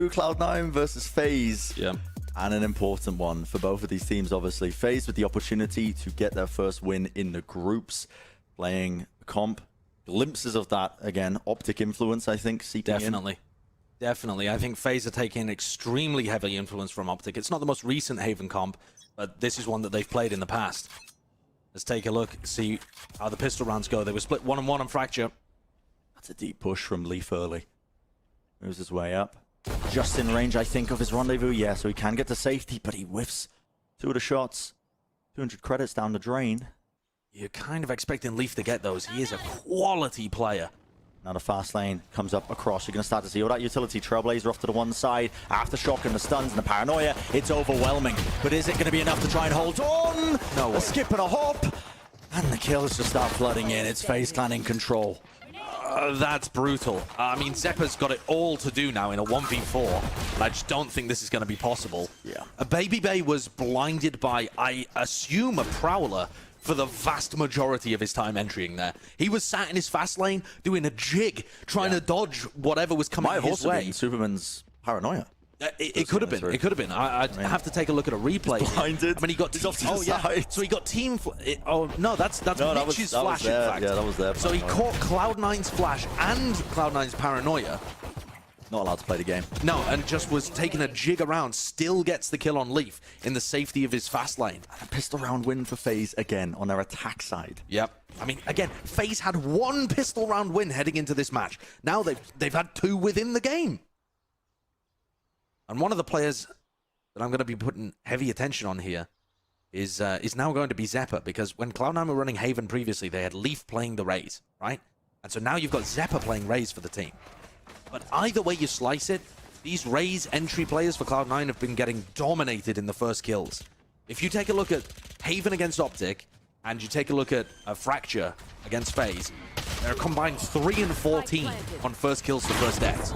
Cloud9 versus FaZe. Yeah. And an important one for both of these teams, obviously. FaZe with the opportunity to get their first win in the groups, playing comp. Glimpses of that, again, optic influence, I think, seeping in. Definitely. I think FaZe are taking extremely heavy influence from optic. It's not the most recent Haven comp, but this is one that they've played in the past. Let's take a look, see how the pistol rounds go. They were split 1-on-1 on Fracture. That's a deep push from Leaf early. Moves his way up. Just in range, I think, of his rendezvous. Yeah, so he can get to safety, but he whiffs 2 of the shots. 200 credits down the drain. You're kind of expecting Leaf to get those. He is a quality player. Now the fast lane comes up across. You're going to start to see all that utility. Trailblazer off to the one side. Aftershock and the stuns and the paranoia. It's overwhelming. But is it going to be enough to try and hold on? No way. A skip and a hop. And the kills just start flooding in. It's FaZe Clan in control. That's brutal. I mean, Zeppa's got it all to do now in a 1v4. I just don't think this is going to be possible. Yeah. Baby Bay was blinded by, I assume, a Prowler for the vast majority of his time entering there. He was sat in his fast lane doing a jig, trying to dodge whatever was coming his way. Been Superman's paranoia. It could have been. It could have been. I'd have to take a look at a replay. Blinded. I mean, he got off to the side. So he got team. No, that's Mitch's flash. In fact, yeah, that was there. So he caught Cloud9's flash and Cloud9's paranoia. Not allowed to play the game. No, and just was taking a jig around. Still gets the kill on Leaf in the safety of his fast lane. And a pistol round win for FaZe again on their attack side. Yep. I mean, again, FaZe had 1 pistol round win heading into this match. Now they've had 2 within the game. And one of the players that I'm going to be putting heavy attention on here is now going to be Zeppa, because when Cloud9 were running Haven previously, they had Leaf playing the Raze, right? And so now you've got Zeppa playing Raze for the team. But either way you slice it, these Raze entry players for Cloud9 have been getting dominated in the first kills. If you take a look at Haven against Optic, and you take a look at Fracture against FaZe, they're a combined 3 and 14 on first kills to first deaths.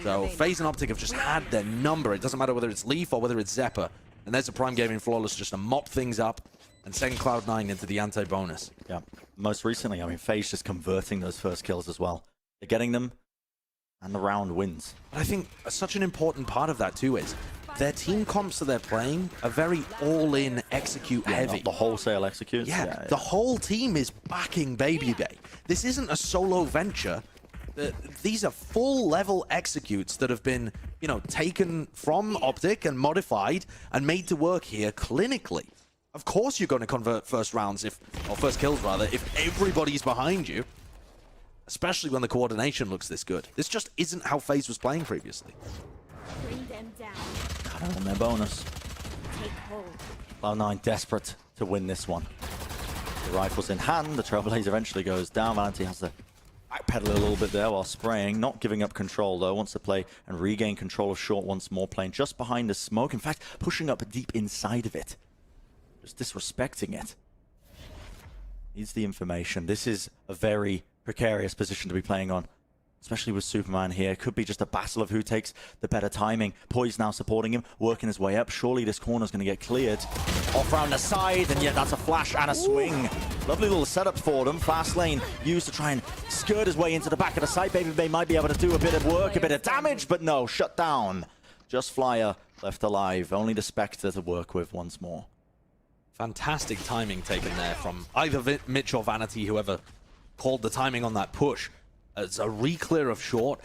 So FaZe and Optic have just had their number. It doesn't matter whether it's Leaf or whether it's Zeppa. And there's a Prime Gaming Flawless just to mop things up and send Cloud9 into the anti-bonus. Yeah, most recently, I mean, FaZe just converting those first kills as well. They're getting them, and the round wins. But I think such an important part of that too is their team comps that they're playing are very all-in, execute heavy. The wholesale executes. Yeah, the whole team is backing Baby Bay. This isn't a solo venture. These are full-level executes that have been, you know, taken from Optic and modified and made to work here clinically. Of course you're going to convert first rounds, or first kills rather, if everybody's behind you. Especially when the coordination looks this good. This just isn't how FaZe was playing previously. Bring them down. On their bonus. Take hold. Cloud9 desperate to win this one. The rifle's in hand. The Trailblazer eventually goes down. Valenti has to backpedal a little bit there while spraying. Not giving up control, though. Wants to play and regain control of short once more. Playing just behind the smoke. In fact, pushing up deep inside of it. Just disrespecting it. Needs the information. This is a very precarious position to be playing on. Especially with Superman here. Could be just a battle of who takes the better timing. Poise now supporting him, working his way up. Surely this corner's going to get cleared. Off round the side, and yet that's a flash and a swing. Lovely little setup for them. Fast lane used to try and skirt his way into the back of the site. Baby Bay might be able to do a bit of work, a bit of damage, but no, shut down. Just Flyer left alive. Only the Spectre to work with once more. Fantastic timing taken there from either Mitch or Vanity, whoever called the timing on that push. It's a re-clear of short.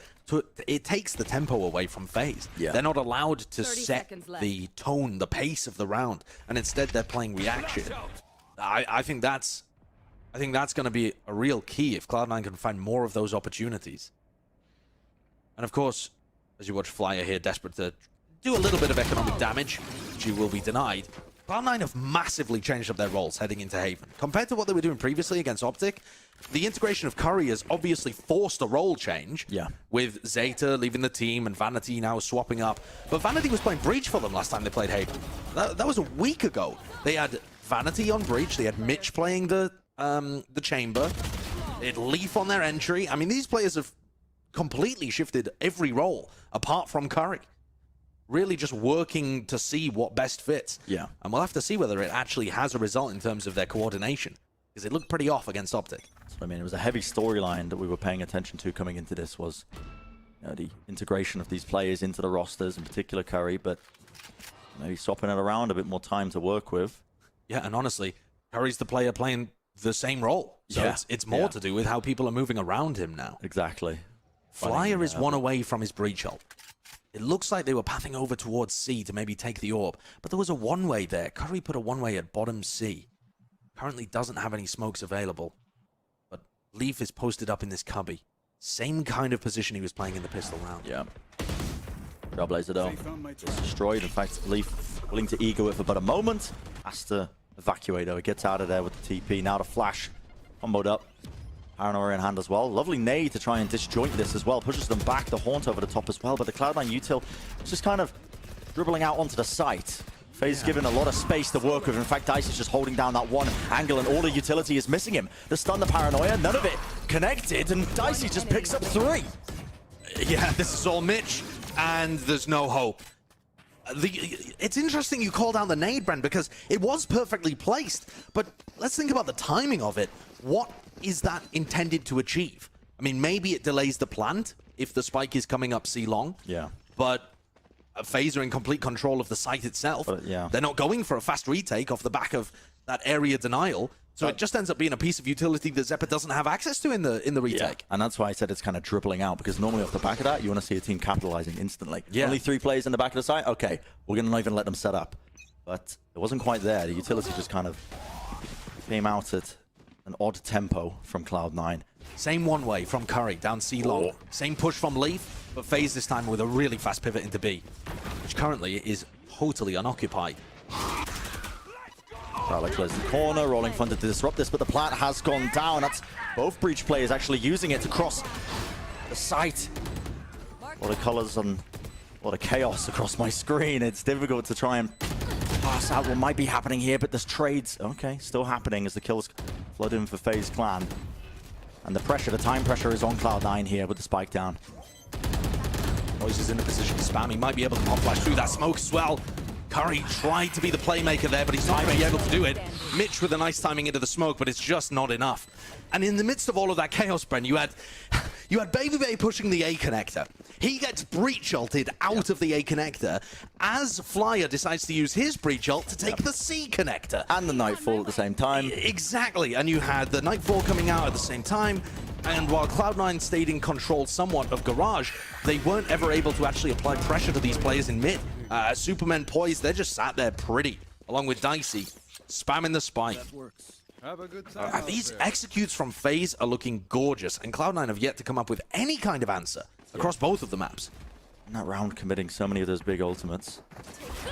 It takes the tempo away from FaZe. Yeah. They're not allowed to set the tone, the pace of the round, and instead they're playing reaction. I think that's going to be a real key if Cloud9 can find more of those opportunities. And of course, as you watch Flyer here, desperate to do a little bit of economic damage, which you will be denied. Cloud9 have massively changed up their roles heading into Haven. Compared to what they were doing previously against Optic, the integration of Curry has obviously forced a role change. Yeah. With Zeta leaving the team and Vanity now swapping up. But Vanity was playing Breach for them last time they played Haven. That was a week ago. They had Vanity on Breach. They had Mitch playing the Chamber. They had Leaf on their entry. I mean, these players have completely shifted every role apart from Curry. Really just working to see what best fits. Yeah. And we'll have to see whether it actually has a result in terms of their coordination. Because it looked pretty off against Optic. That's what I mean. It was a heavy storyline that we were paying attention to coming into this was the integration of these players into the rosters, in particular Curry, but maybe swapping it around, a bit more time to work with. Yeah, and honestly, Curry's the player playing the same role. So it's more to do with how people are moving around him now. Exactly. Flyer is one away from his breach ult. It looks like they were pathing over towards C to maybe take the orb, but there was a one-way there. Curry put a one-way at bottom C. Currently doesn't have any smokes available, but Leaf is posted up in this cubby. Same kind of position he was playing in the pistol round. Yeah. Trailblazer though, is destroyed. In fact, Leaf willing to ego it for but a moment. Has to evacuate though. He gets out of there with the TP. Now the flash comboed up. Paranoia in hand as well. Lovely nade to try and disjoint this as well. Pushes them back. The Haunt over the top as well. But the Cloud9 util is just kind of dribbling out onto the site. FaZe is given a lot of space to work with. In fact, Dice is just holding down that one angle and all the utility is missing him. The stun, the Paranoia, none of it connected. And Dicey just picks up 3. Yeah, this is all Mitch. And there's no hope. It's interesting you called out the nade, Brent, because it was perfectly placed. But let's think about the timing of it. What is that intended to achieve? I mean, maybe it delays the plant if the spike is coming up C long. Yeah. But FaZe are in complete control of the site itself. Yeah. They're not going for a fast retake off the back of that area denial. So it just ends up being a piece of utility that Zephyr doesn't have access to in the retake. Yeah. And that's why I said it's kind of dribbling out, because normally off the back of that, you want to see a team capitalizing instantly. Yeah. Only 3 players in the back of the site? Okay, we're going to not even let them set up. But it wasn't quite there. The utility just kind of came out at an odd tempo from Cloud9. Same one way from Curry down C long. Same push from Leaf, but FaZe this time with a really fast pivot into B, which currently is totally unoccupied. Tyler closes the corner, rolling front to disrupt this, but the plant has gone down. That's both breach players actually using it to cross the site. A lot of colors and a lot of chaos across my screen. It's difficult to try and pass out what might be happening here, but there's trades. Okay, still happening as the kills flood in for FaZe Clan. And the pressure, the time pressure is on Cloud9 here with the spike down. Noise is in a position to spam. He might be able to pop flash through that smoke as well. Curry tried to be the playmaker there, but he's not going to be able to do it. Mitch with a nice timing into the smoke, but it's just not enough. And in the midst of all of that chaos, Bren, you had Baby Bay pushing the A connector. He gets breach ulted out of the A connector as Flyer decides to use his breach ult to take the C connector. And the Nightfall at the same time. Exactly, and you had the Nightfall coming out at the same time. And while Cloud9 stayed in control somewhat of Garage, they weren't ever able to actually apply pressure to these players in mid. Supermen poised, they just sat there pretty, along with Dicey, spamming the spike. Have a good time These executes from FaZe are looking gorgeous, and Cloud9 have yet to come up with any kind of answer across both of the maps. And that round committing so many of those big ultimates.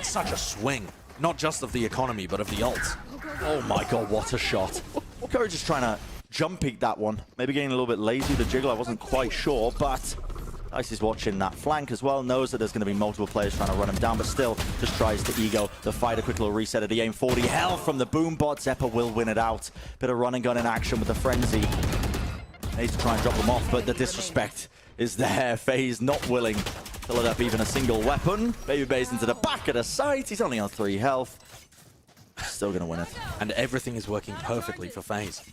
Such a swing, not just of the economy, but of the ult. Oh my god, what a shot. Curry just trying to jump peek that one. Maybe getting a little bit lazy with the jiggle, I wasn't quite sure, but Ice is watching that flank as well, knows that there's going to be multiple players trying to run him down, but still just tries to ego the fight. A quick little reset of the aim. 40 health from the boom bot. Zephyr will win it out. Bit of run and gun in action with the frenzy. Needs to try and drop them off, but the disrespect is there. FaZe not willing to let up even a single weapon. Baby Bay's into the back of the site. He's only on 3 health. Still going to win it. And everything is working perfectly for FaZe.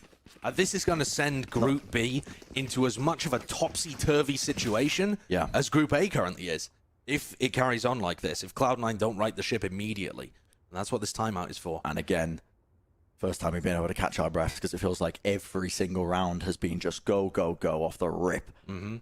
This is going to send Group B into as much of a topsy-turvy situation as Group A currently is. If it carries on like this, if Cloud9 don't right the ship immediately. And that's what this timeout is for. And again, first time we've been able to catch our breaths, because it feels like every single round has been just go, go, go off the rip.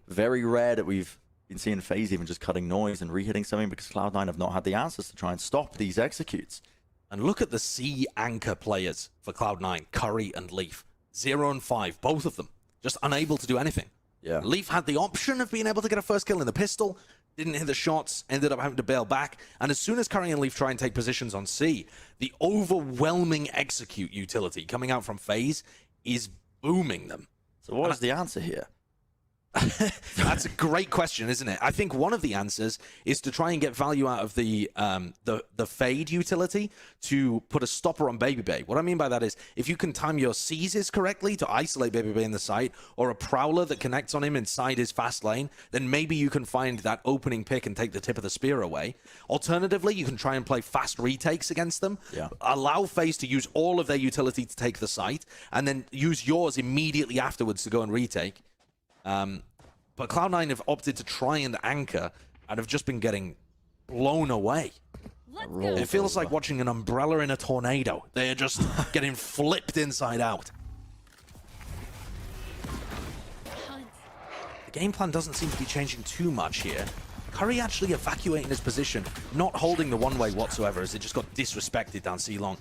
Very rare that we've been seeing FaZe even just cutting noise and re-hitting something, because Cloud9 have not had the answers to try and stop these executes. And look at the C anchor players for Cloud9, Curry and Leaf. 0 and 5, both of them, just unable to do anything. Yeah. Leaf had the option of being able to get a first kill in the pistol, didn't hit the shots, ended up having to bail back. And as soon as Curry and Leaf try and take positions on C, the overwhelming execute utility coming out from FaZe is booming them. So what is the answer here? That's a great question, isn't it? I think one of the answers is to try and get value out of the fade utility to put a stopper on Baby Bay. What I mean by that is if you can time your seizes correctly to isolate Baby Bay in the site, or a prowler that connects on him inside his fast lane, then maybe you can find that opening pick and take the tip of the spear away. Alternatively, you can try and play fast retakes against them. Allow FaZe to use all of their utility to take the site, and then use yours immediately afterwards to go and retake. But Cloud9 have opted to try and anchor and have just been getting blown away. Let's Roll. go. It feels like watching an umbrella in a tornado. They're just getting flipped inside out. Hunt. The game plan doesn't seem to be changing too much here. Curry actually evacuating his position, not holding the one-way whatsoever, as it just got disrespected down C long.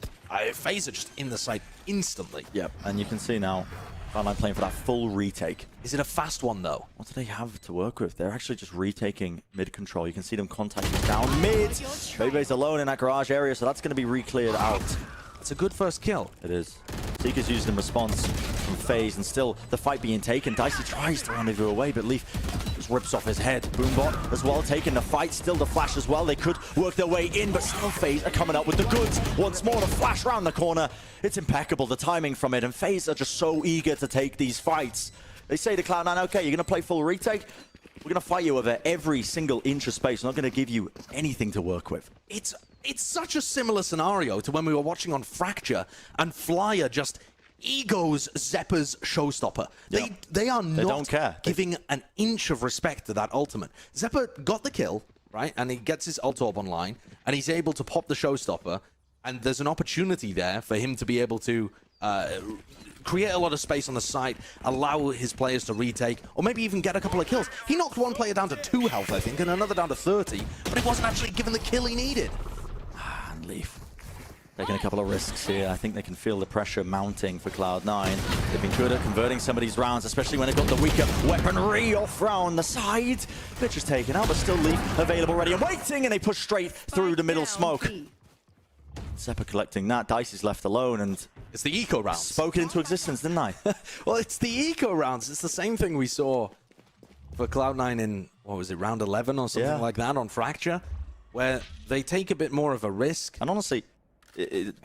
FaZe are just in the site instantly. Yep, and you can see now, Cloud9 playing for that full retake. Is it a fast one, though? What do they have to work with? They're actually just retaking mid control. You can see them contacting down mid. Baby's alone in that garage area, so that's going to be re-cleared out. It's a good first kill. It is. Seeker's used in response from FaZe, and still the fight being taken. Dicey tries to rendezvous away, but Leaf just rips off his head. Boombot as well, taking the fight. Still the flash as well. They could work their way in, but still FaZe are coming up with the goods. Once more, the flash around the corner. It's impeccable, the timing from it, and FaZe are just so eager to take these fights. They say to Cloud9, okay, you're going to play full retake? We're going to fight you over every single inch of space. We're not going to give you anything to work with. It's such a similar scenario to when we were watching on Fracture and Flyer just egos Zeppa's showstopper. Yeah. They are not don't care. giving an inch of respect to that ultimate. Zeppa got the kill, right? And he gets his ult orb online, and he's able to pop the showstopper, and there's an opportunity there for him to be able to create a lot of space on the site, allow his players to retake, or maybe even get a couple of kills. He knocked one player down to 2 health, I think, and another down to 30, but he wasn't actually given the kill he needed. And Leaf taking a couple of risks here. I think they can feel the pressure mounting for Cloud9. They've been good at converting some of these rounds, especially when they've got the weaker weaponry off round the side. Pitch is taken out, but still Leaf available, ready and waiting, and they push straight through the middle smoke. Zeppa collecting that. Dicey's left alone, and It's the eco rounds. spoke it into existence, didn't I? Well, it's the eco rounds. It's the same thing we saw for Cloud9 in, what was it, round 11 or something Yeah. like that on Fracture, where they take a bit more of a risk. And honestly,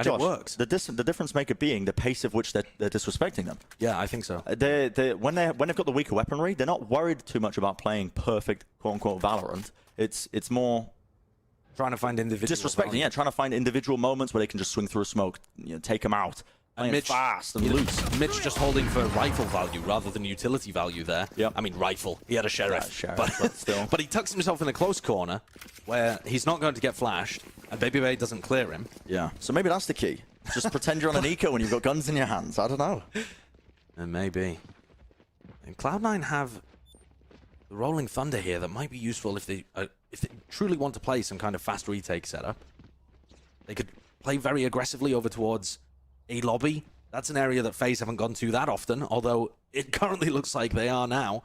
Josh, works. The difference maker being the pace of which they're disrespecting them. Yeah, I think so. When they've got the weaker weaponry, they're not worried too much about playing perfect quote-unquote Valorant. It's more Trying to find individual disrespecting, value. yeah, trying to find individual moments where they can just swing through a smoke, take them out. Playing Mitch- fast and You know, loose. Mitch just holding for rifle value rather than utility value there. Yep. I mean, rifle. He had a sheriff. Yeah, sheriff, but still. But he tucks himself in a close corner where he's not going to get flashed, and Baby Bay doesn't clear him. Yeah, so maybe that's the key. Just pretend you're on an eco when you've got guns in your hands. I don't know. And maybe. And Cloud9 have the Rolling Thunder here that might be useful if they truly want to play some kind of fast retake setup. They could play very aggressively over towards A lobby. That's an area that FaZe haven't gone to that often, although it currently looks like they are now.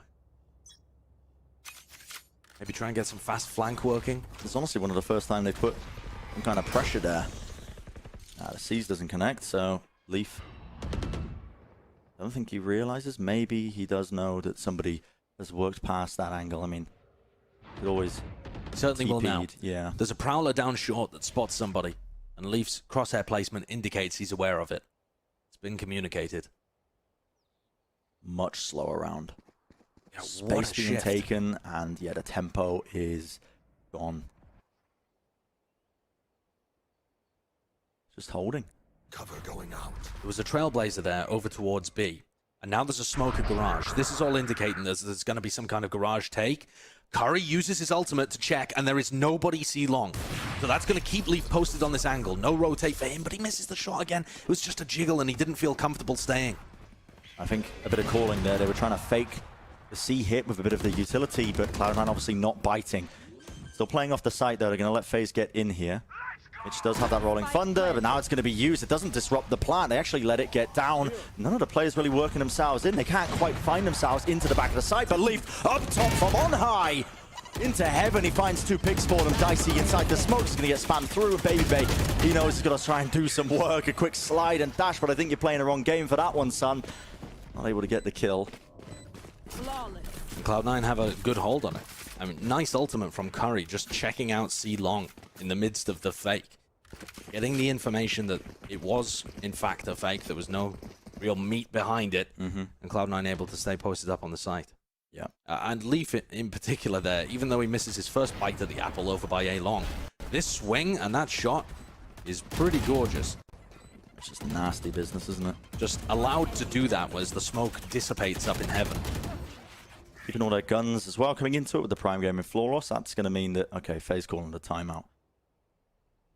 Maybe try and get some fast flank working. It's honestly one of the first time they put some kind of pressure there. The C's doesn't connect, so Leaf. I don't think he realizes. Maybe he does know that somebody has worked past that angle. I mean, could always Certainly will now. TP'd, yeah. There's a prowler down short that spots somebody, and Leaf's crosshair placement indicates he's aware of it. It's been communicated. Much slower round. Yeah, what Space a being shift. taken, and yeah, the tempo is gone. Just holding. Cover going out. There was a trailblazer there over towards B, and now there's a smoke at garage. This is all indicating there's going to be some kind of garage take. Curry uses his ultimate to check, and there is nobody C long. So that's going to keep Leaf posted on this angle. No rotate for him, but he misses the shot again. It was just a jiggle, and he didn't feel comfortable staying. I think a bit of calling there. They were trying to fake the C hit with a bit of the utility, but Cloud9 obviously not biting. Still playing off the site, though. They're going to let FaZe get in here. Which does have that Rolling Thunder, but now it's going to be used. It doesn't disrupt the plant. They actually let it get down. None of the players really working themselves in. They can't quite find themselves into the back of the site, but Leaf up top from on high. Into heaven, he finds 2 picks for them. Dicey inside the smoke is going to get spammed through. Baby Bay, he knows he's got to try and do some work. A quick slide and dash, but I think you're playing the wrong game for that one, son. Not able to get the kill. Flawless. And Cloud9 have a good hold on it. I mean, nice ultimate from Curry, just checking out C long in the midst of the fake. Getting the information that it was, in fact, a fake. There was no real meat behind it. And Cloud9 able to stay posted up on the site. Yeah. And Leaf in particular there, even though he misses his first bite of the apple over by A long, this swing and that shot is pretty gorgeous. It's just nasty business, isn't it? Just allowed to do that as the smoke dissipates up in heaven. keeping all their guns as well. Coming into it with the prime game in Flawless, that's going to mean that, okay, FaZe calling the timeout.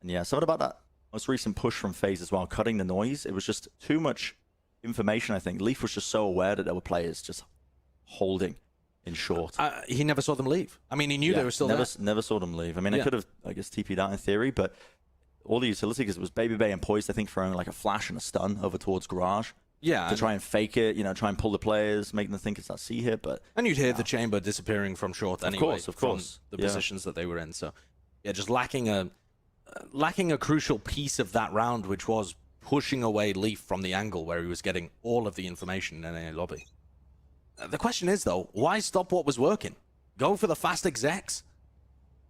And yeah, something about that most recent push from FaZe as well, cutting the noise. It was just too much information, I think. Leaf was just so aware that there were players just holding in short. He never saw them leave. I mean, he knew they were still there. Never saw them leave. I mean, I could have, I guess, TP'd out in theory, but all the utility, because it was Baby Bay and Poised, I think, throwing like a flash and a stun over towards Garage. Yeah. To try and fake it, you know, try and pull the players, making them think it's that C hit, but... And you'd hear the chamber disappearing from short anyway. Of course. From the positions that they were in. So, yeah, just lacking a crucial piece of that round, which was pushing away Leaf from the angle where he was getting all of the information in NA lobby. The question is, though, why stop what was working? Go for the fast execs.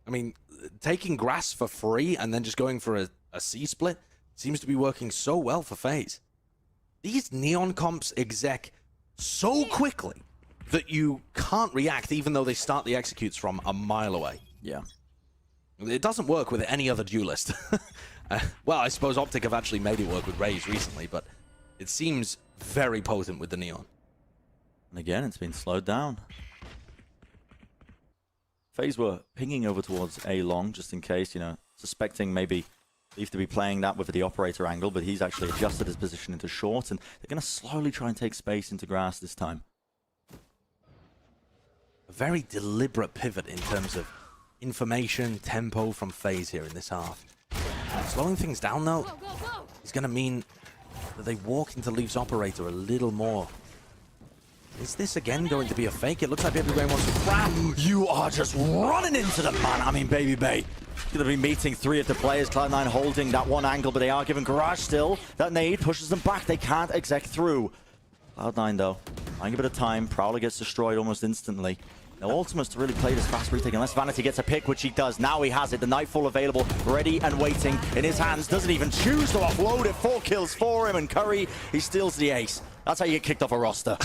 I mean, taking grass for free and then just going for a C split seems to be working so well for FaZe. These Neon comps exec so quickly that you can't react even though they start the executes from a mile away. Yeah. It doesn't work with any other duelist. Well, I suppose Optic have actually made it work with Raze recently, but it seems very potent with the Neon. And again, it's been slowed down. FaZe were pinging over towards A long, just in case, you know, suspecting maybe Leaf to be playing that with the operator angle, but he's actually adjusted his position into short, and they're going to slowly try and take space into grass this time. A very deliberate pivot in terms of information, tempo from FaZe here in this half. Slowing things down, though, is going to mean that they walk into Leaf's operator a little more. Is this again going to be a fake? It looks like Baby Bay wants to grab. You are just running into the man. I mean, Baby Bay going to be meeting three of the players. Cloud9 holding that one angle, but they are giving Garage still. That nade pushes them back. They can't exec through. Cloud9, though, buying a bit of time. Prowler gets destroyed almost instantly. No ultimates to really play this fast retake unless Vanity gets a pick, which he does. Now he has it. The Nightfall available, ready and waiting in his hands. Doesn't even choose to offload it. 4 kills for him, and Curry, he steals the ace. That's how you get kicked off a roster.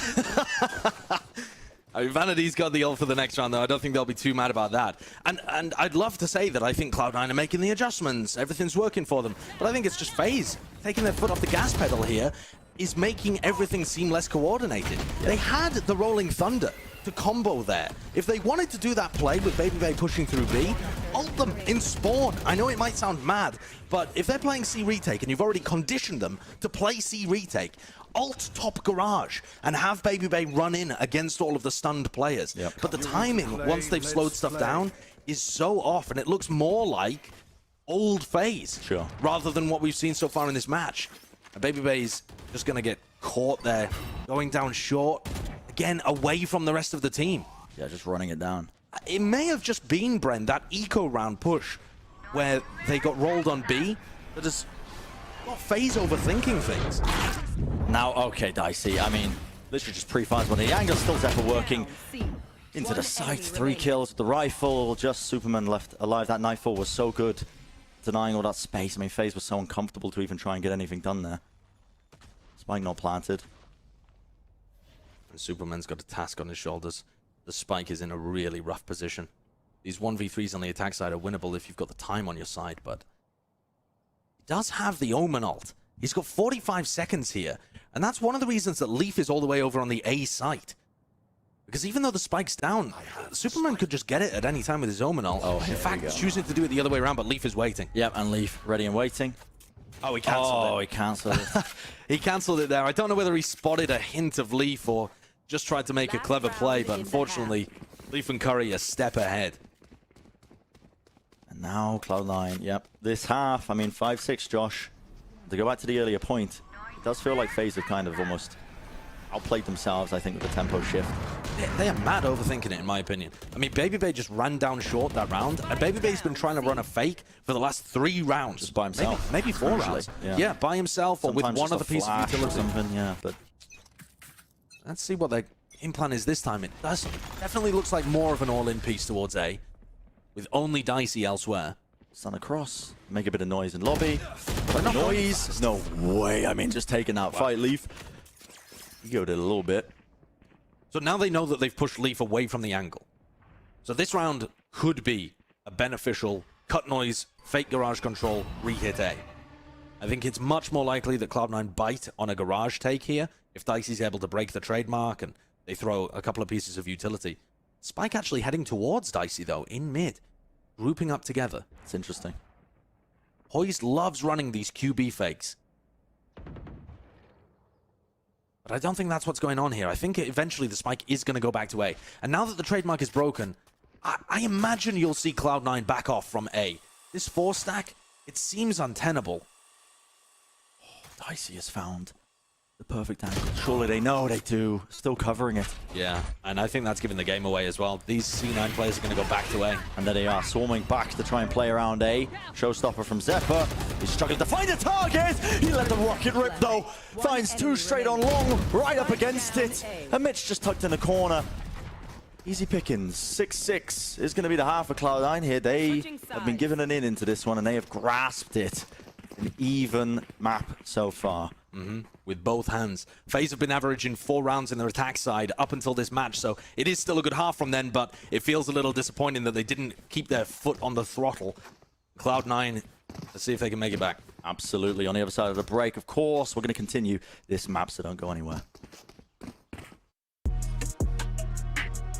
I mean, Vanity's got the ult for the next round, though. I don't think they'll be too mad about that. And I'd love to say that I think Cloud9 are making the adjustments. Everything's working for them. But I think it's just FaZe taking their foot off the gas pedal here is making everything seem less coordinated. They had the Rolling Thunder to combo there. If they wanted to do that play with Baby Bay pushing through B, ult them in spawn. I know it might sound mad, but if they're playing C retake and you've already conditioned them to play C retake, ult top Garage and have Baby Bay run in against all of the stunned players. Yep. But the timing, once they've slowed stuff down, is so off, and it looks more like old FaZe rather than what we've seen so far in this match. And Baby Bay's just going to get caught there, going down short, again, away from the rest of the team. Yeah, just running it down. It may have just been, Bren, that eco round push where they got rolled on B that has got FaZe overthinking things. Now, okay, Dicey, I mean, literally just pre-fires one. The angle's still Zephyr working into the site. 3 kills with the rifle. Just Superman left alive. That Nightfall was so good, denying all that space. I mean, FaZe was so uncomfortable to even try and get anything done there. Spike not planted. And Superman's got a task on his shoulders. The Spike is in a really rough position. These 1v3s on the attack side are winnable if you've got the time on your side, but he does have the Omen ult. He's got 45 seconds here, and that's one of the reasons that Leaf is all the way over on the A site. Because even though the Spike's down, Superman could just get it at any time with his Omen ult. Oh, in fact, choosing to do it the other way around, but Leaf is waiting. Yep, and Leaf ready and waiting. Oh, he cancelled it. Oh, he cancelled it. He cancelled it there. I don't know whether he spotted a hint of Leaf or just tried to make a clever play, but unfortunately, Leaf and Curry a step ahead. And now Cloud9, yep. This half, I mean, 5-6, Josh. To go back to the earlier point, it does feel like FaZe have kind of almost outplayed themselves, I think, with the tempo shift. They are mad overthinking it, in my opinion. I mean, Baby Bay just ran down short that round, and Baby Bay's been trying to run a fake for the last 3 rounds. Just by himself. Maybe 4 rounds. Yeah, by himself or Sometimes with one just other a piece of flash or utility. something, yeah, but Let's see what their game plan is this time. It does definitely looks like more of an all-in piece towards A, with only Dicey elsewhere. Sun across, make a bit of noise in lobby. But noise? No way. I mean, just taking that fight, Leaf. You go did a little bit. So now they know that they've pushed Leaf away from the angle. So this round could be a beneficial cut noise, fake Garage control, re-hit A. I think it's much more likely that Cloud9 bite on a Garage take here if Dicey's able to break the trademark and They throw a couple of pieces of utility. Spike actually heading towards Dicey, though, in mid. Grouping up together. It's interesting. Poise loves running these QB fakes. But I don't think that's what's going on here. I think eventually the spike is going to go back to A. And now that the trademark is broken, I imagine you'll see Cloud9 back off from A. This 4-stack, it seems untenable. Oh, Dicey has found the perfect angle. Surely they know they do. Still covering it. Yeah, and I think that's giving the game away as well. These C9 players are going to go back to A. And there they are, swarming back to try and play around A. Showstopper from Zephyr. He's struggling to find a target. He let the rocket rip, though. Finds two straight on long, right up against it. And Mitch just tucked in the corner. Easy pickings. 6-6 is going to be the half for Cloud9 here. They have been given an in into this one, and they have grasped it. An even map so far. With both hands. FaZe have been averaging 4 rounds in their attack side up until this match, so it is still a good half from them, but it feels a little disappointing that they didn't keep their foot on the throttle. Cloud9, let's see if they can make it back. Absolutely. On the other side of the break, of course, we're going to continue this map, so don't go anywhere.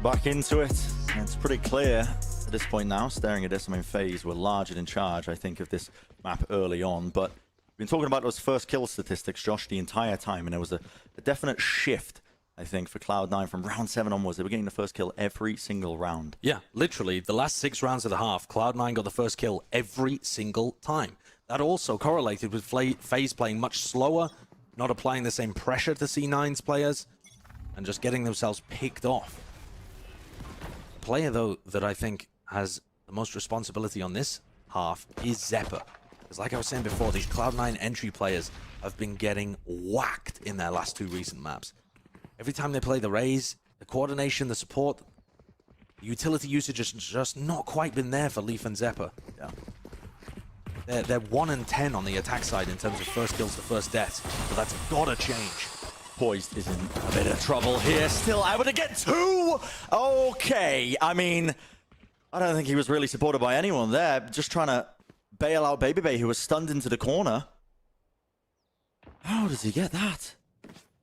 Back into it. And it's pretty clear at this point now, staring at this. I mean, FaZe were large and in charge, I think, of this map early on, but we've been talking about those first kill statistics, Josh, the entire time, and there was a definite shift, I think, for Cloud9 from round 7 onwards. They were getting the first kill every single round. Yeah, literally, the last 6 rounds of the half, Cloud9 got the first kill every single time. That also correlated with FaZe playing much slower, not applying the same pressure to C9's players, and just getting themselves picked off. The player, though, that I think has the most responsibility on this half is Zephyr. Because like I was saying before, these Cloud9 entry players have been getting whacked in their last 2 recent maps. Every time they play the Raze, the coordination, the support, the utility usage has just not quite been there for Leaf and Zephyr. Yeah. They're 1 and 10 on the attack side in terms of first kills to first deaths, but that's gotta change. Poised is in a bit of trouble here. Still able to get 2! Okay, I mean, I don't think he was really supported by anyone there. Just trying to bail out Babybay, who was stunned into the corner. How does he get that?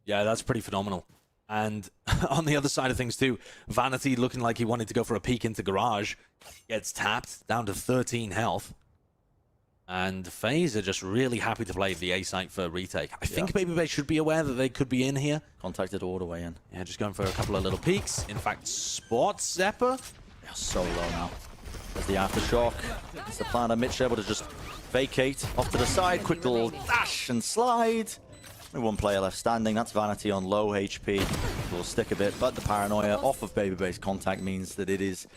Yeah, that's pretty phenomenal. And on the other side of things too, Vanity looking like he wanted to go for a peek into Garage, gets tapped, down to 13 health. And FaZe are just really happy to play the A site for retake. I think Babybay should be aware that they could be in here. Contacted all the way in. Yeah, just going for a couple of little peeks. In fact, spots Zephyr. They're so low now. There's the aftershock. It's the planner. Mitch able to just vacate off to the side. Quick little dash and slide. Only 1 player left standing. That's Vanity on low HP. Will stick a bit, but the paranoia off of Babybay's contact means that it is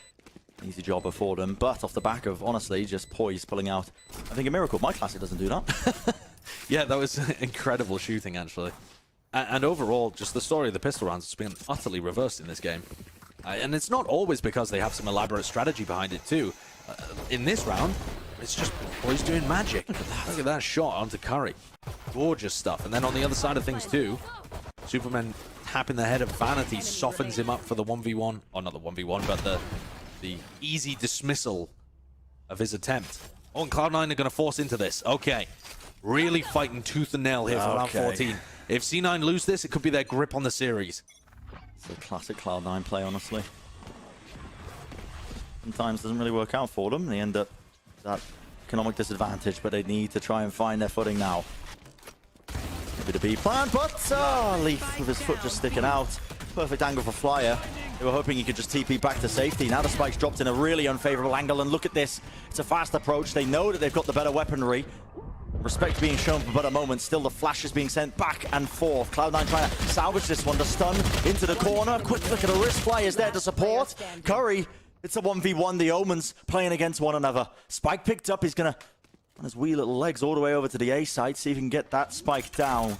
an easy jobber for them. But off the back of, honestly, just Poise pulling out, I think, a miracle. My classic doesn't do that. Yeah, that was incredible shooting, actually. And overall, just the story of the pistol rounds has been utterly reversed in this game. And it's not always because they have some elaborate strategy behind it, too. In this round, it's just Poise doing magic. Look at that shot onto Curry. Gorgeous stuff. And then on the other side of things, too, Superman tapping the head of Vanity softens him up for the 1v1. Or not the 1v1, but the easy dismissal of his attempt. Oh, and Cloud9 are going to force into this. Okay. Really fighting tooth and nail here for round 14. If C9 lose this, it could be their grip on the series. It's a classic Cloud9 play, honestly. Sometimes it doesn't really work out for them. They end up that economic disadvantage, but they need to try and find their footing now. Maybe the B plan, but Leaf with his foot just sticking out. Perfect angle for Flyer. They were hoping he could just TP back to safety. Now the spike's dropped in a really unfavorable angle, and look at this. It's a fast approach. They know that they've got the better weaponry. Respect being shown for better moments. Still the flash is being sent back and forth. Cloud9 trying to salvage this one. The stun into the corner. Quick flick of the wrist. Flyer's there to support. Curry, it's a 1v1. The Omens playing against one another. Spike picked up. He's going to run his wee little legs all the way over to the A side. See if he can get that spike down.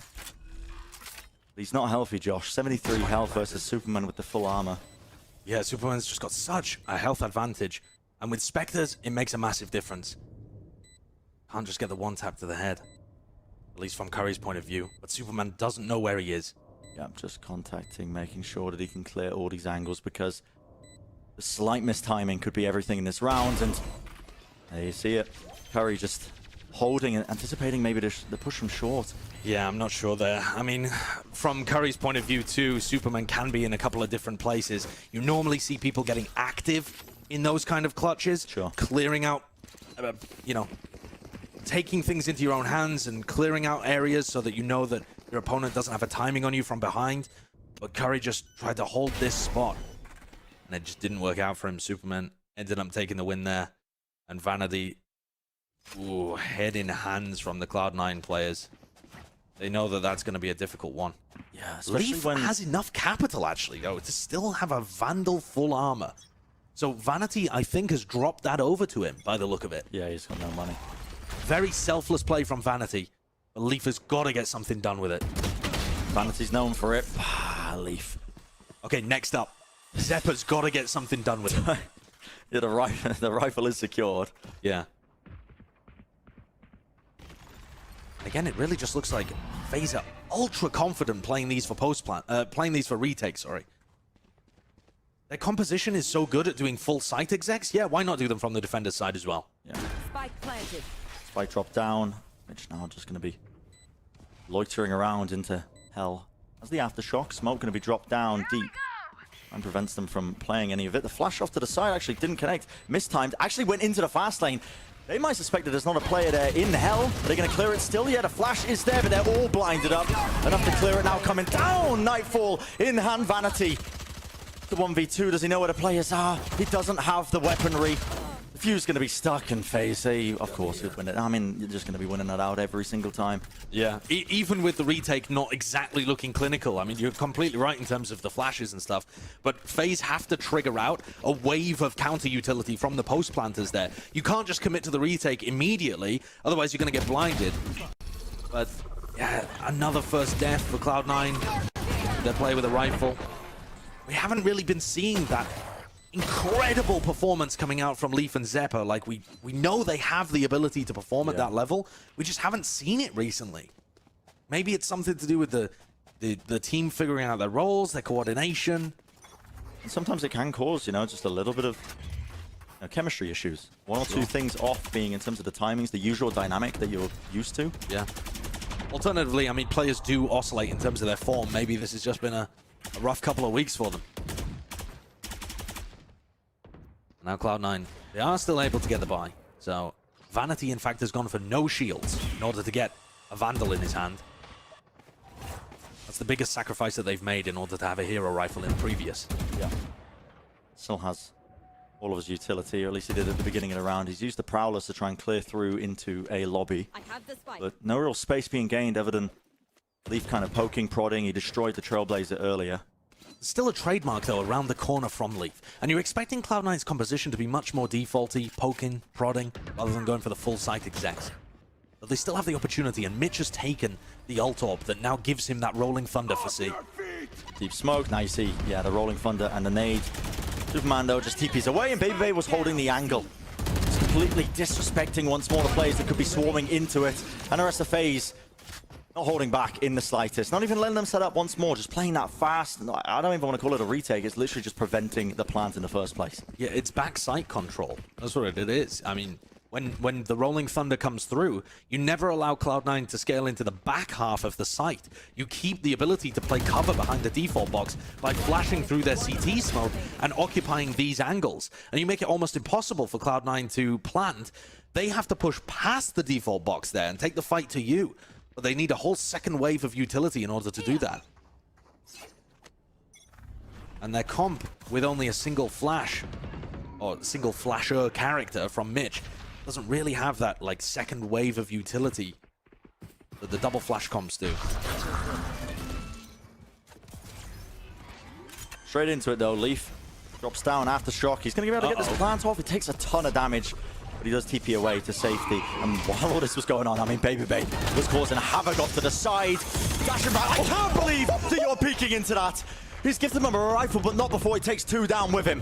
He's not healthy, Josh. 73 health versus Superman with the full armor. Yeah, Superman's just got such a health advantage. And with Spectres, it makes a massive difference. Can't just get the one tap to the head. At least from Curry's point of view. But Superman doesn't know where he is. Yeah, just contacting, making sure that he can clear all these angles, because the slight mistiming could be everything in this round. And there you see it. Curry just holding and anticipating maybe the push from short. Yeah, I'm not sure there. I mean, from Curry's point of view too, Superman can be in a couple of different places. You normally see people getting active in those kind of clutches, Sure. clearing out, you know, taking things into your own hands and clearing out areas so that you know that your opponent doesn't have a timing on you from behind. But Curry just tried to hold this spot, and it just didn't work out for him. Superman ended up taking the win there, and Vanity, ooh, head in hands from the Cloud9 players. They know that that's going to be a difficult one. Yeah, especially Leaf when has enough capital, actually, though, to still have a Vandal full armor. So Vanity, I think, has dropped that over to him, by the look of it. yeah, he's got no money. Very selfless play from Vanity. But Leaf has got to get something done with it. Vanity's known for it. Leaf. Okay, next up. Zeppa's got to get something done with it. Yeah, the rifle is secured. Yeah. Again, it really just looks like FaZe are ultra confident playing these for playing these for retake, sorry. Their composition is so good at doing full site execs. Yeah, why not do them from the defender's side as well? Yeah. Spike planted. Spike drop down. Mitch now just going to be loitering around into hell. As the aftershock, smoke going to be dropped down deep and prevents them from playing any of it. The flash off to the side actually didn't connect. Mistimed. Actually went into the fast lane. They might suspect that there's not a player there in hell. Are they going to clear it still? Yeah, the flash is there, but they're all blinded up. Enough to clear it now. Coming down. Nightfall in hand. Vanity. The 1v2. Does he know where the players are? He doesn't have the weaponry. The Fuse going to be stuck in FaZe. They, of course, would win it. I mean, you're just going to be winning that out every single time. Yeah, even with the retake not exactly looking clinical. I mean, you're completely right in terms of the flashes and stuff. But FaZe have to trigger out a wave of counter utility from the post planters there. You can't just commit to the retake immediately, otherwise you're going to get blinded. But yeah, another first death for Cloud9. They play with a rifle. We haven't really been seeing that incredible performance coming out from Leaf and Zeppa. Like, we know they have the ability to perform at that level. We just haven't seen it recently. Maybe it's something to do with the team figuring out their roles, their coordination. And sometimes it can cause, you know, just a little bit of chemistry issues. One or two things off being in terms of the timings, the usual dynamic that you're used to. Yeah. Alternatively, I mean, players do oscillate in terms of their form. Maybe this has just been a rough couple of weeks for them. Now Cloud9, they are still able to get the buy. So Vanity, in fact, has gone for no shields in order to get a Vandal in his hand. That's the biggest sacrifice that they've made in order to have a hero rifle in previous. Yeah. Still has all of his utility, or at least he did at the beginning of the round. He's used the Prowlers to try and clear through into a lobby. I have the spike. But no real space being gained, other than Leaf kind of poking, prodding. He destroyed the Trailblazer earlier. Still a trademark, though, around the corner from Leaf. And you're expecting Cloud9's composition to be much more defaulty, poking, prodding, rather than going for the full site execs. But they still have the opportunity, and Mitch has taken the ult orb that now gives him that Rolling Thunder for C. Deep smoke. Now you see, yeah, the Rolling Thunder and the nade. Superman, though, just TPs away, and Baby was holding the angle. It's completely disrespecting once more the players that could be swarming into it. And the rest of FaZe not holding back in the slightest. Not even letting them set up once more, just playing that fast. I don't even want to call it a retake. It's literally just preventing the plant in the first place. Yeah, it's back site control. That's what it is. I mean, when the Rolling Thunder comes through, you never allow Cloud9 to scale into the back half of the site. You keep the ability to play cover behind the default box by flashing through their CT smoke and occupying these angles. And you make it almost impossible for Cloud9 to plant. They have to push past the default box there and take the fight to you. But they need a whole second wave of utility in order to do that. And their comp, with only a single flash, or single flasher character from Mitch, doesn't really have that, like, second wave of utility that the double flash comps do. Straight into it, though. Leaf drops down after shock. He's going to be able to get this plant off. It takes a ton of damage. But he does TP away to safety. And while all this was going on, I mean, Baby was causing havoc off to the side. Dashing back. I can't believe that you're peeking into that. He's gifted him a rifle, but not before he takes two down with him.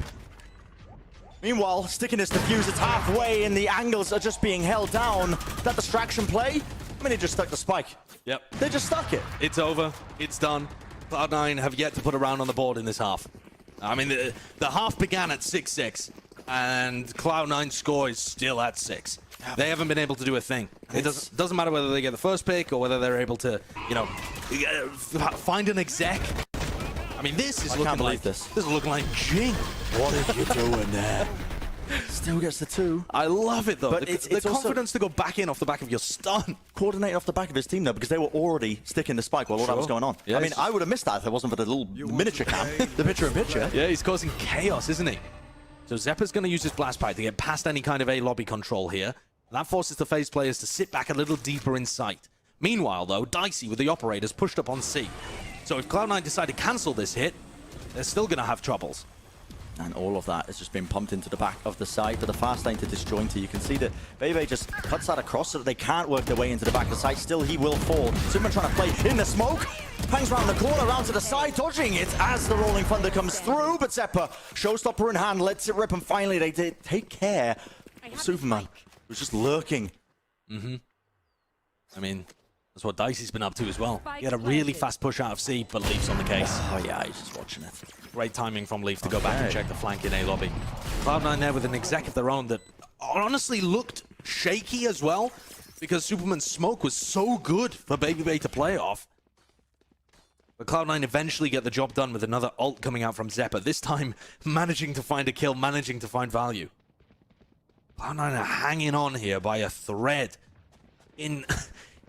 Meanwhile, sticking this defuse, it's halfway, and the angles are just being held down. That distraction play, I mean, he just stuck the spike. Yep. They just stuck it. It's over. It's done. Cloud9 have yet to put a round on the board in this half. I mean, the half began at 6-6. And Cloud9's score is still at 6. They haven't been able to do a thing. It doesn't matter whether they get the first pick or whether they're able to, you know, find an exec. I mean, this is looking like this is looking like Jing. What are you doing there? Still gets the 2. I love it though. But the it's confidence to go back in off the back of your stun. Coordinating off the back of his team though, because they were already sticking the spike while all that was going on. Yeah, I mean, I would have missed that if it wasn't for the little miniature cam, the picture-in-picture. Yeah, he's causing chaos, isn't he? So Zeppa's going to use his blast pipe to get past any kind of A lobby control here. And that forces the FaZe players to sit back a little deeper in sight. Meanwhile, though, Dicey with the operators pushed up on C. So if Cloud9 decide to cancel this hit, they're still going to have troubles. And all of that has just been pumped into the back of the site, but the fast lane to Disjointer, you can see that Bebe just cuts that across so that they can't work their way into the back of the site. Still, he will fall. Superman trying to play in the smoke, hangs around the corner, around to the side, dodging it as the Rolling Thunder comes through, but Zeppa, showstopper in hand, lets it rip, and finally they did take care of Superman, who's just lurking. I mean, that's what Dicey's been up to as well. He had a really fast push out of C, but Leaf's on the case. Oh yeah, he's just watching it. Great timing from Leaf to go back and check the flank in A lobby. Cloud9 there with an exec of their own that honestly looked shaky as well, because Superman's smoke was so good for Baby Bay to play off. But Cloud9 eventually get the job done with another ult coming out from Zeppa, this time managing to find a kill, managing to find value. Cloud9 are hanging on here by a thread in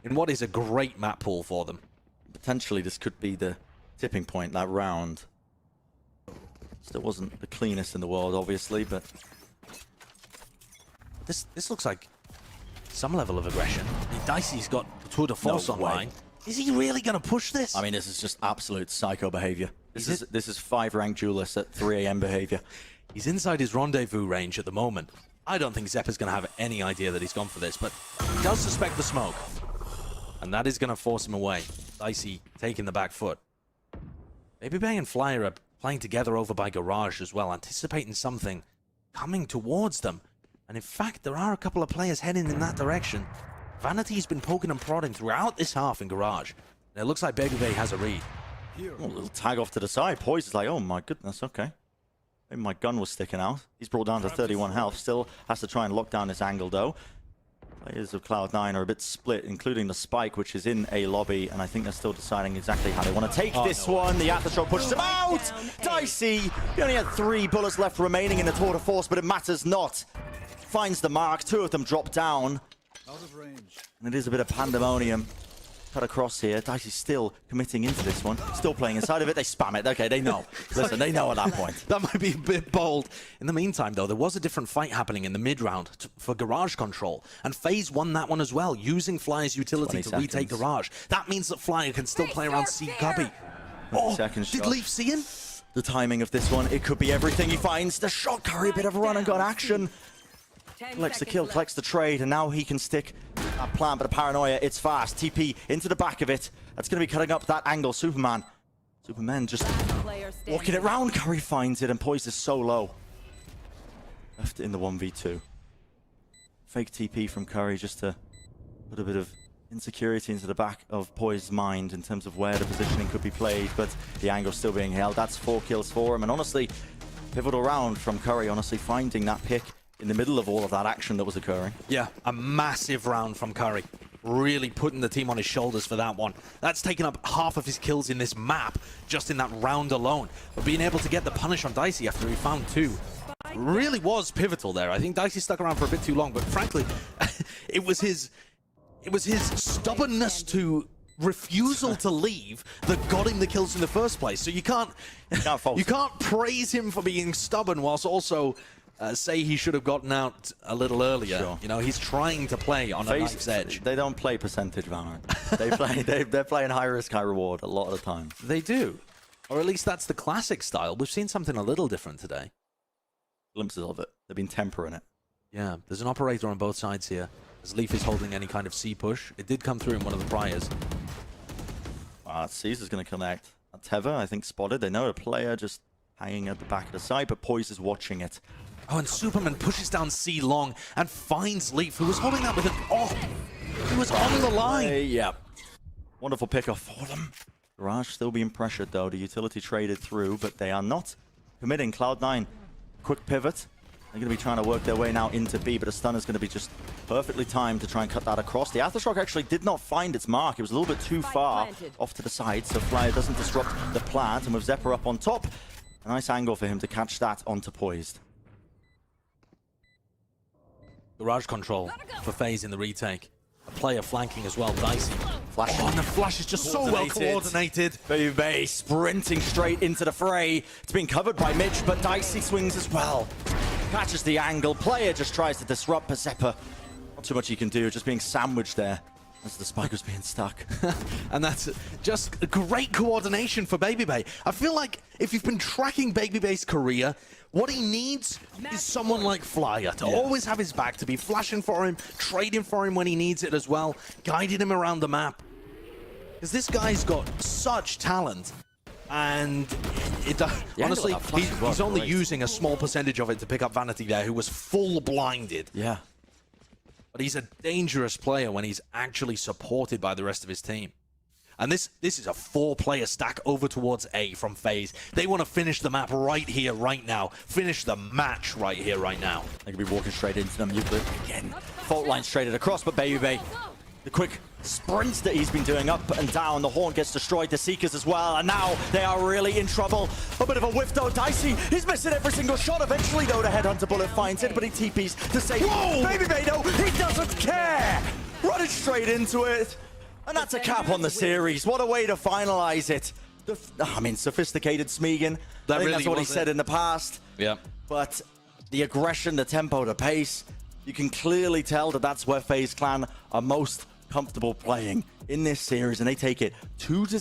what is a great map pool for them. Potentially this could be the tipping point, that round. Still wasn't the cleanest in the world, obviously, but this looks like some level of aggression. I mean, Dicey's got the tour de force online. Is he really going to push this? I mean, this is just absolute psycho behavior. This is 5 rank duelist at 3 AM behavior. He's inside his rendezvous range at the moment. I don't think Zeppa's going to have any idea that he's gone for this, but he does suspect the smoke. And that is going to force him away. Dicey taking the back foot. Baby Bay and Flyer are playing together over by Garage as well, anticipating something coming towards them. And in fact, there are a couple of players heading in that direction. Vanity's been poking and prodding throughout this half in Garage. And it looks like Baby Bay has a read. Oh, a little tag off to the side. Poise is like, oh my goodness, okay. Maybe my gun was sticking out. He's brought down to 31 health. Still has to try and lock down this angle though. Players of Cloud9 are a bit split, including the Spike, which is in a lobby, and I think they're still deciding exactly how they want to take this one. The aftershock pushes him out! Dicey! He only had 3 bullets left remaining in the tour de force, but it matters not. Finds the mark, 2 of them drop down. Out of range. And it is a bit of pandemonium. Cut across here. Dicey's still committing into this one. Still playing inside of it. They spam it. Okay, they know. Listen, they know at that point. That might be a bit bold. In the meantime, though, there was a different fight happening in the mid-round for Garage control. And FaZe won that one as well, using Flyer's utility to retake Garage. That means that Flyer can still play around C Gubby. Oh, did Leaf see him? The timing of this one, it could be everything. He finds the shot. Curry, a bit of a run and gun action. Collects the kill, collects the trade, and now he can stick that plant, but the paranoia, it's fast. TP into the back of it. That's going to be cutting up that angle. Superman just walking it round. Curry finds it, and Poise is so low. Left in the 1v2. Fake TP from Curry just to put a bit of insecurity into the back of Poise's mind in terms of where the positioning could be played, but the angle's still being held. That's 4 kills for him, and honestly, pivotal round from Curry, honestly, finding that pick in the middle of all of that action that was occurring. Yeah, a massive round from Curry. Really putting the team on his shoulders for that one. That's taken up half of his kills in this map, just in that round alone. But being able to get the punish on Dicey after he found 2 really was pivotal there. I think Dicey stuck around for a bit too long, but frankly, it was his stubbornness to refusal to leave that got him the kills in the first place. So you can't praise him for being stubborn whilst also say he should have gotten out a little earlier. Sure. You know, he's trying to play on a knife's edge. They don't play percentage Valorant. They're playing high risk, high reward a lot of the time. They do. Or at least that's the classic style. We've seen something a little different today. Glimpses of it. They've been tempering it. Yeah, there's an operator on both sides here. As Leaf is holding any kind of C push. It did come through in one of the priors. Caesar's going to connect. Teva, I think, spotted. They know a player just hanging at the back of the side, but Poise is watching it. Oh, and Superman pushes down C long and finds Leaf, who was holding that with an off. He was on the line. Yeah. Wonderful pickoff for them. Garage still being pressured, though. The utility traded through, but they are not committing. Cloud9, quick pivot. They're going to be trying to work their way now into B, but a stun is going to be just perfectly timed to try and cut that across. The Aftershock actually did not find its mark. It was a little bit too far off to the side, so Flyer doesn't disrupt the plant. And with Zephyr up on top, a nice angle for him to catch that onto Poised. Garage control for FaZe in the retake. A player flanking as well, Dicey. Flash. Oh, and the flash is just so well coordinated. Baby sprinting straight into the fray. It's being covered by Mitch, but Dicey swings as well. Catches the angle. Player just tries to disrupt Pazepa. Not too much he can do, just being sandwiched there as the spike was being stuck. And that's just great coordination for BabyBay. I feel like if you've been tracking BabyBay's career, what he needs is someone like Flyer to always have his back, to be flashing for him, trading for him when he needs it as well, guiding him around the map. Because this guy's got such talent. And honestly, he's only using a small percentage of it to pick up Vanity there, who was full blinded. Yeah. But he's a dangerous player when he's actually supported by the rest of his team. And this is a 4-player stack over towards A from FaZe. They want to finish the map right here, right now. Finish the match right here, right now. They could be walking straight into them. Euclid again. Fault line straight across, but BabyBay, the quick sprints that he's been doing up and down. The Horn gets destroyed, the Seekers as well, and now they are really in trouble. A bit of a whiff though, Dicey, he's missing every single shot. Eventually though, the Headhunter bullet finds it, but he TPs to save it. BabyBay though, he doesn't care! Running straight into it. And that's a cap on the series. What a way to finalize it. I mean, sophisticated Smeagol. I think that's what he said in the past. Yeah. But the aggression, the tempo, the pace, you can clearly tell that that's where FaZe Clan are most comfortable playing in this series, and they take it 2-0.